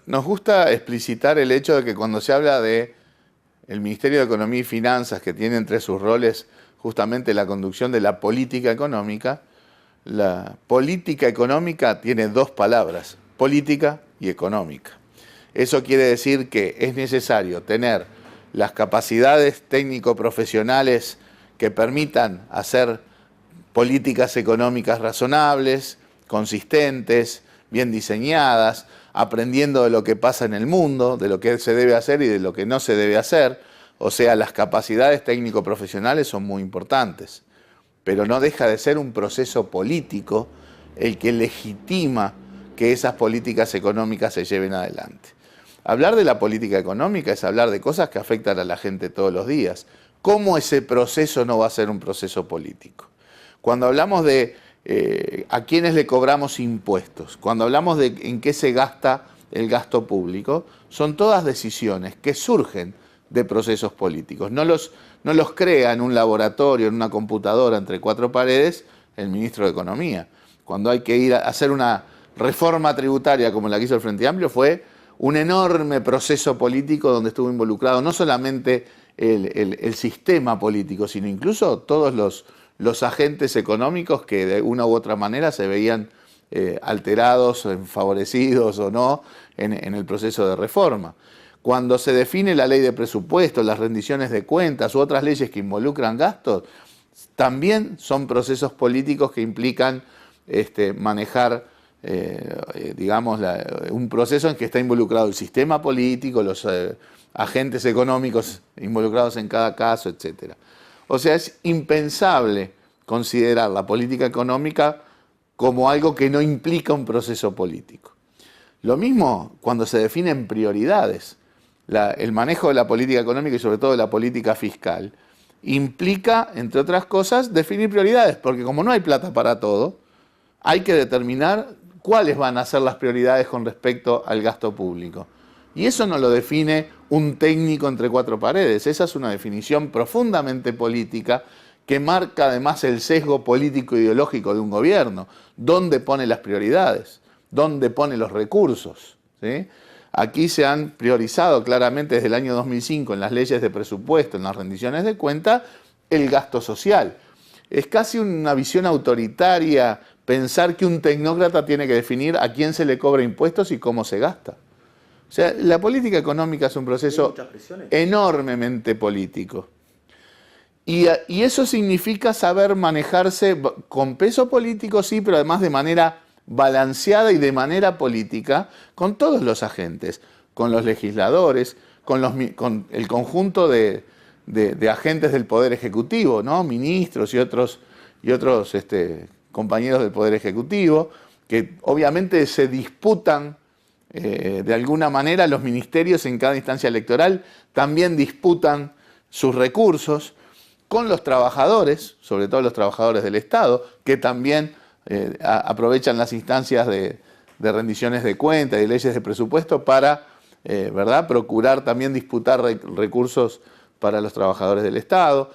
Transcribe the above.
Nos gusta explicitar el hecho de que cuando se habla de el Ministerio de Economía y Finanzas, que tiene entre sus roles justamente la conducción de la política económica, la política económica tiene dos palabras, política y económica. Eso quiere decir que es necesario tener las capacidades técnico-profesionales que permitan hacer políticas económicas razonables, consistentes, bien diseñadas, aprendiendo de lo que pasa en el mundo, de lo que se debe hacer y de lo que no se debe hacer. O sea, las capacidades técnico-profesionales son muy importantes, pero no deja de ser un proceso político el que legitima que esas políticas económicas se lleven adelante. Hablar de la política económica es hablar de cosas que afectan a la gente todos los días. ¿Cómo ese proceso no va a ser un proceso político? Cuando hablamos de a quiénes le cobramos impuestos, cuando hablamos de en qué se gasta el gasto público, son todas decisiones que surgen de procesos políticos. No los crea en un laboratorio, en una computadora entre cuatro paredes, el ministro de Economía. Cuando hay que ir a hacer una reforma tributaria como la que hizo el Frente Amplio, fue un enorme proceso político donde estuvo involucrado no solamente el sistema político, sino incluso todos los agentes económicos que de una u otra manera se veían alterados, favorecidos o no en el proceso de reforma. Cuando se define la ley de presupuesto, las rendiciones de cuentas u otras leyes que involucran gastos, también son procesos políticos que implican manejar, digamos, un proceso en que está involucrado el sistema político, los agentes económicos involucrados en cada caso, etc. O sea, es impensable considerar la política económica como algo que no implica un proceso político. Lo mismo cuando se definen prioridades. El manejo de la política económica y sobre todo de la política fiscal implica, entre otras cosas, definir prioridades, porque como no hay plata para todo, hay que determinar cuáles van a ser las prioridades con respecto al gasto público. Y eso no lo define un técnico entre cuatro paredes, esa es una definición profundamente política que marca además el sesgo político ideológico de un gobierno, dónde pone las prioridades, dónde pone los recursos, ¿sí? Aquí se han priorizado claramente desde el año 2005 en las leyes de presupuesto, en las rendiciones de cuenta, el gasto social. Es casi una visión autoritaria pensar que un tecnócrata tiene que definir a quién se le cobra impuestos y cómo se gasta. O sea, la política económica es un proceso enormemente político. Y eso significa saber manejarse con peso político, sí, pero además de manera balanceada y de manera política con todos los agentes, con los legisladores, con el conjunto de agentes del Poder Ejecutivo, ¿no? Ministros y otros compañeros del Poder Ejecutivo, que obviamente se disputan de alguna manera. Los ministerios en cada instancia electoral también disputan sus recursos con los trabajadores, sobre todo los trabajadores del Estado, que también aprovechan las instancias de rendiciones de cuentas y leyes de presupuesto para ¿verdad? Procurar también disputar recursos para los trabajadores del Estado,